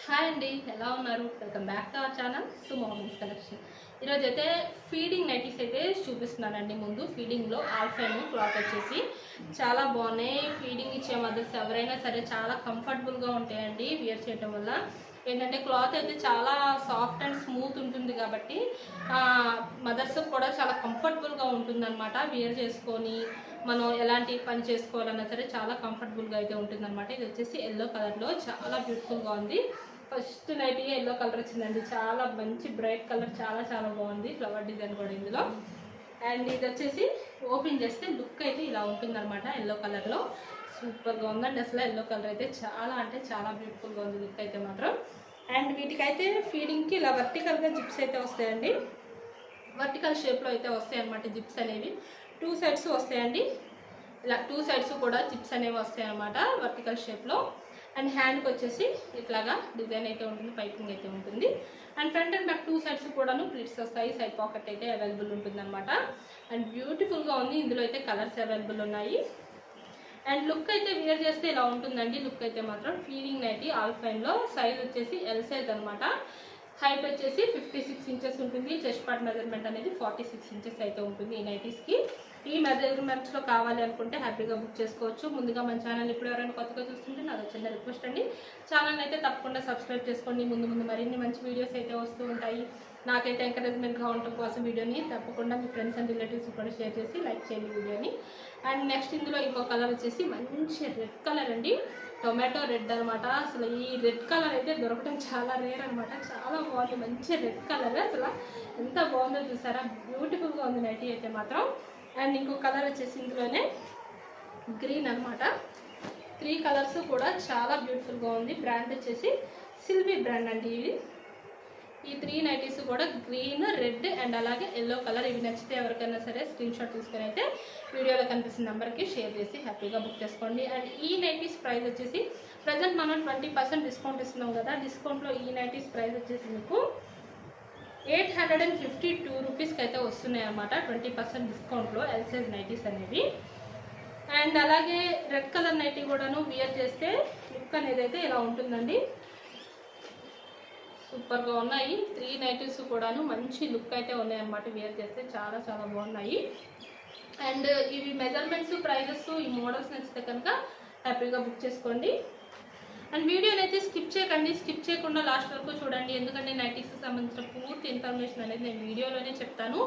Hi అండి, ఎలా ఉన్నారు? Welcome back to our channel సుమోమన్స్ కలెక్షన్. ఈరోజు అయితే ఫీడింగ్ నైటీస్ అయితే చూపిస్తున్నానండి. ముందు ఫీడింగ్లో ఆల్ఫైన్ క్లాత్ వచ్చేసి చాలా బాగున్నాయి. ఫీడింగ్ ఇచ్చే మదర్స్ ఎవరైనా సరే చాలా కంఫర్టబుల్గా ఉంటాయండి వియర్ చేయడం వల్ల. ఏంటంటే క్లాత్ అయితే చాలా సాఫ్ట్ అండ్ స్మూత్ ఉంటుంది కాబట్టి మదర్స్ కూడా చాలా కంఫర్టబుల్గా ఉంటుందన్నమాట. వియర్ చేసుకొని మనం ఎలాంటి పని చేసుకోవాలన్నా సరే చాలా కంఫర్టబుల్గా అయితే ఉంటుందన్నమాట. ఇది వచ్చేసి ఎల్లో కలర్లో చాలా బ్యూటిఫుల్గా ఉంది. ఫస్ట్ నైట్ ఎల్లో కలర్ వచ్చిందండి. చాలా మంచి బ్రైట్ కలర్, చాలా చాలా బాగుంది. ఫ్లవర్ డిజైన్ కూడా ఇందులో. అండ్ ఇది వచ్చేసి ఓపెన్ చేస్తే లుక్ అయితే ఇలా ఉంటుందన్నమాట. ఎల్లో కలర్లో సూపర్గా ఉందండి. అసలు ఎల్లో కలర్ అయితే చాలా అంటే చాలా బ్యూటిఫుల్గా ఉంది లుక్ అయితే మాత్రం. అండ్ వీటికైతే ఫీడింగ్కి ఇలా వర్టికల్గా జిప్స్ అయితే వస్తాయండి. వర్టికల్ షేప్లో అయితే వస్తాయి అన్నమాట జిప్స్ అనేవి. 2 సైడ్స్ వస్తాయండి. ఇలా 2 సైడ్స్ కూడా జిప్స్ అనేవి వస్తాయి అన్నమాట వర్టికల్ షేప్లో. అండ్ హ్యాండ్కి వచ్చేసి ఇట్లాగా డిజైన్ అయితే ఉంటుంది, పైపింగ్ అయితే ఉంటుంది. And front and back 2 sides కూడాను ప్లిట్స్ వస్తాయి. సైడ్ పాకెట్ అయితే అవైలబుల్ ఉంటుంది అనమాట. అండ్ బ్యూటిఫుల్గా ఉంది. ఇందులో అయితే కలర్స్ అవైలబుల్ ఉన్నాయి. అండ్ లుక్ అయితే వేర్ చేస్తే ఇలా ఉంటుందండి. లుక్ అయితే మాత్రం ఫీడింగ్ నైటీ ఆల్ఫైన్లో. సైజ్ వచ్చేసి ఎల్ సైజ్ అనమాట. హైట్ వచ్చేసి 56 ఇంచెస్ ఉంటుంది. చెస్ట్ పార్ట్ మెజర్మెంట్ అనేది 46 ఇంచెస్ అయితే ఉంటుంది ఈ నైటీస్కి. ఈ మెజర్మెంట్స్లో కావాలి అనుకుంటే హ్యాపీగా బుక్ చేసుకోవచ్చు. ముందుగా మన ఛానల్ ఇప్పుడు ఎవరైనా కొత్తగా చూస్తుంటే నాది చిన్న రిక్వెస్ట్ అండి, ఛానల్ అయితే తప్పకుండా సబ్స్క్రైబ్ చేసుకోండి. ముందు మరిన్ని మంచి వీడియోస్ అయితే వస్తూ ఉంటాయి. నాకైతే ఎంకరేజ్మెంట్గా ఉండటం కోసం వీడియోని తప్పకుండా మీ ఫ్రెండ్స్ అండ్ రిలేటివ్స్ కూడా షేర్ చేసి లైక్ చేయండి వీడియోని. అండ్ నెక్స్ట్ ఇందులో ఇంకో కలర్ వచ్చేసి మంచి రెడ్ కలర్ అండి. టొమాటో రెడ్ అనమాట. అసలు ఈ రెడ్ కలర్ అయితే దొరకడం చాలా రేర్ అనమాట. చాలా బాగుంది, మంచి రెడ్ కలర్. అసలు ఎంత బాగుందో చూసారా, బ్యూటిఫుల్గా ఉంది నైటీ అయితే మాత్రం. అండ్ ఇంకో కలర్ వచ్చేసి ఇందులోనే గ్రీన్ అనమాట. 3 కలర్స్ కూడా చాలా బ్యూటిఫుల్గా ఉంది. బ్రాండ్ వచ్చేసి సిల్వీ బ్రాండ్ అండి. ఈ 3 నైటీస్ కూడా గ్రీన్, రెడ్ అండ్ అలాగే ఎల్లో కలర్. ఇవి నచ్చితే ఎవరికైనా సరే స్క్రీన్ షాట్ తీసుకొని అయితే వీడియోలో కనిపిస్తున్న నెంబర్కి షేర్ చేసి హ్యాపీగా బుక్ చేసుకోండి. అండ్ ఈ నైటీస్ ప్రైస్ వచ్చేసి ప్రజెంట్ మనం 20% డిస్కౌంట్ ఇస్తున్నాం కదా. డిస్కౌంట్లో ఈ నైటీస్ ప్రైస్ వచ్చేసి మీకు 852 రూపీస్కి అయితే వస్తున్నాయి అన్నమాట. 20% డిస్కౌంట్లో ఎల్ సైజ్ నైటీస్ అనేవి. అండ్ అలాగే రెడ్ కలర్ నైటీ కూడాను వియర్ చేస్తే లుక్ అనేది అయితే ఇలా ఉంటుందండి. సూపర్గా ఉన్నాయి. 3 నైటీస్ కూడాను మంచి లుక్ అయితే ఉన్నాయన్నమాట. వియర్ చేస్తే చాలా చాలా బాగున్నాయి. అండ్ ఇవి మెజర్మెంట్స్, ప్రైజెస్, ఈ మోడల్స్ నచ్చితే కనుక హ్యాపీగా బుక్ చేసుకోండి. అండ్ వీడియోని అయితే స్కిప్ చేయకండి. స్కిప్ చేయకుండా లాస్ట్ వరకు చూడండి. ఎందుకంటే నైటీస్కి సంబంధించిన పూర్తి ఇన్ఫర్మేషన్ అనేది నేను వీడియోలోనే చెప్తాను.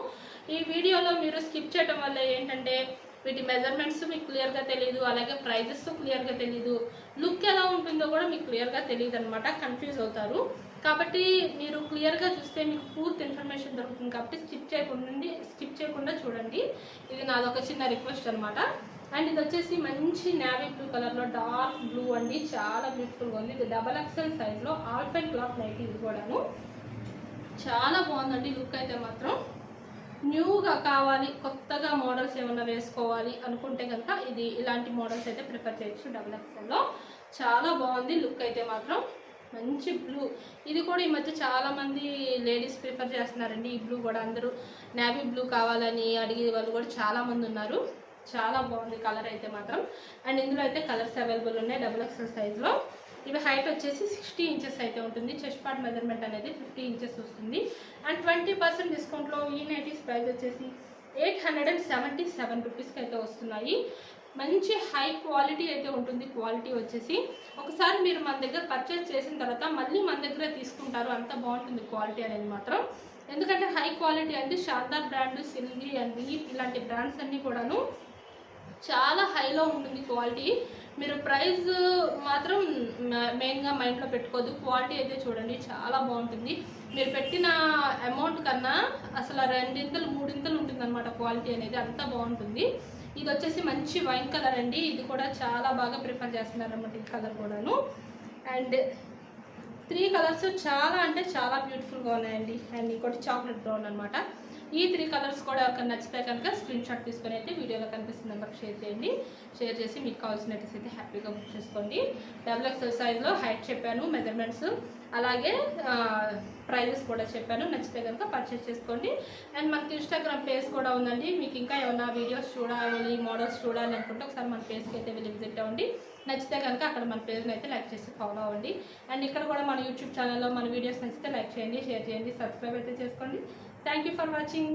ఈ వీడియోలో మీరు స్కిప్ చేయడం వల్ల ఏంటంటే వీటి మెజర్మెంట్స్ మీకు క్లియర్గా తెలియదు, అలాగే ప్రైజెస్ క్లియర్గా తెలియదు, లుక్ ఎలా ఉంటుందో కూడా మీకు క్లియర్గా తెలియదు అనమాట. కన్ఫ్యూజ్ అవుతారు. కాబట్టి మీరు క్లియర్గా చూస్తే మీకు పూర్తి ఇన్ఫర్మేషన్ దొరుకుతుంది. కాబట్టి స్కిప్ చేయకుండా చూడండి. ఇది నాదొక చిన్న రిక్వెస్ట్ అనమాట. అండ్ ఇది వచ్చేసి మంచి నేవీ బ్లూ కలర్లో డార్క్ బ్లూ అండి. చాలా బ్యూటిఫుల్గా ఉంది. ఇది XXL సైజ్లో ఆల్ఫైన్ క్లాత్ నైటీ. ఇది కూడాను చాలా బాగుందండి లుక్ అయితే మాత్రం. న్యూగా కావాలి, కొత్తగా మోడల్స్ ఏమైనా వేసుకోవాలి అనుకుంటే కనుక ఇది ఇలాంటి మోడల్స్ అయితే ప్రిఫర్ చేయొచ్చు. XXLలో చాలా బాగుంది లుక్ అయితే మాత్రం. మంచి బ్లూ. ఇది కూడా ఈ మధ్య చాలామంది లేడీస్ ప్రిఫర్ చేస్తున్నారండి. ఈ బ్లూ కూడా అందరూ నేవీ బ్లూ కావాలని అడిగే వాళ్ళు కూడా చాలామంది ఉన్నారు. చాలా బాగుంది కలర్ అయితే మాత్రం. అండ్ ఇందులో అయితే కలర్స్ అవైలబుల్ ఉన్నాయి XXL సైజ్లో. ఇవి హైట్ వచ్చేసి 60 ఇంచెస్ అయితే ఉంటుంది. చెస్ట్ పార్ట్ మెజర్మెంట్ అనేది 50 ఇంచెస్ వస్తుంది. అండ్ 20% డిస్కౌంట్లో ఈ నైటీస్ ప్రైస్ వచ్చేసి 877 రూపీస్కి అయితే వస్తున్నాయి. మంచి హై క్వాలిటీ అయితే ఉంటుంది. క్వాలిటీ వచ్చేసి ఒకసారి మీరు మన దగ్గర పర్చేస్ చేసిన తర్వాత మళ్ళీ మన దగ్గర తీసుకుంటారు. అంత బాగుంటుంది క్వాలిటీ అనేది మాత్రం. ఎందుకంటే హై క్వాలిటీ అండి. శారదా బ్రాండ్, సిల్వీ అండ్ వీప్ ఇలాంటి బ్రాండ్స్ అన్నీ కూడాను చాలా హైలో ఉంటుంది క్వాలిటీ. మీరు ప్రైస్ మాత్రం మెయిన్గా మైండ్లో పెట్టుకోవద్దు. క్వాలిటీ అయితే చూడండి చాలా బాగుంటుంది. మీరు పెట్టిన అమౌంట్ కన్నా అసలు 2 3 ఉంటుంది అనమాట క్వాలిటీ అనేది. అంత బాగుంటుంది. ఇది వచ్చేసి మంచి వైన్ కలర్ అండి. ఇది కూడా చాలా బాగా ప్రిఫర్ చేస్తున్నారు అనమాట ఈ కలర్ కూడాను. అండ్ 3 కలర్స్ చాలా అంటే చాలా బ్యూటిఫుల్గా ఉన్నాయండి. అండ్ ఇంకోటి చాక్లెట్ బ్రౌన్ అనమాట. ఈ 3 కలర్స్ కూడా ఎవరికైనా నచ్చితే కనుక స్క్రీన్ షాట్ తీసుకొని అయితే వీడియోలో కనిపిస్తున్న నెంబర్కి షేర్ చేయండి. షేర్ చేసి మీకు కావాల్సిన నైటీస్ అయితే హ్యాపీగా బుక్ చేసుకోండి. XXL సైజ్లో హైట్ చెప్పాను, మెజర్మెంట్స్ అలాగే ప్రైజెస్ కూడా చెప్పాను. నచ్చితే కనుక పర్చేస్ చేసుకోండి. అండ్ మనకి ఇన్స్టాగ్రామ్ పేజ్ కూడా ఉందండి. మీకు ఇంకా ఏమైనా వీడియోస్ చూడాలి, మోడల్స్ చూడాలి అనుకుంటే ఒకసారి మన పేజ్కి అయితే వెళ్ళి విజిట్ అవ్వండి. నచ్చితే కనుక అక్కడ మన పేజ్ని అయితే లైక్ చేసి ఫాలో అవ్వండి. అండ్ ఇక్కడ కూడా మన యూట్యూబ్ ఛానల్లో మన వీడియోస్ నచ్చితే లైక్ చేయండి, షేర్ చేయండి, సబ్స్క్రైబ్ అయితే చేసుకోండి. Thank you for watching.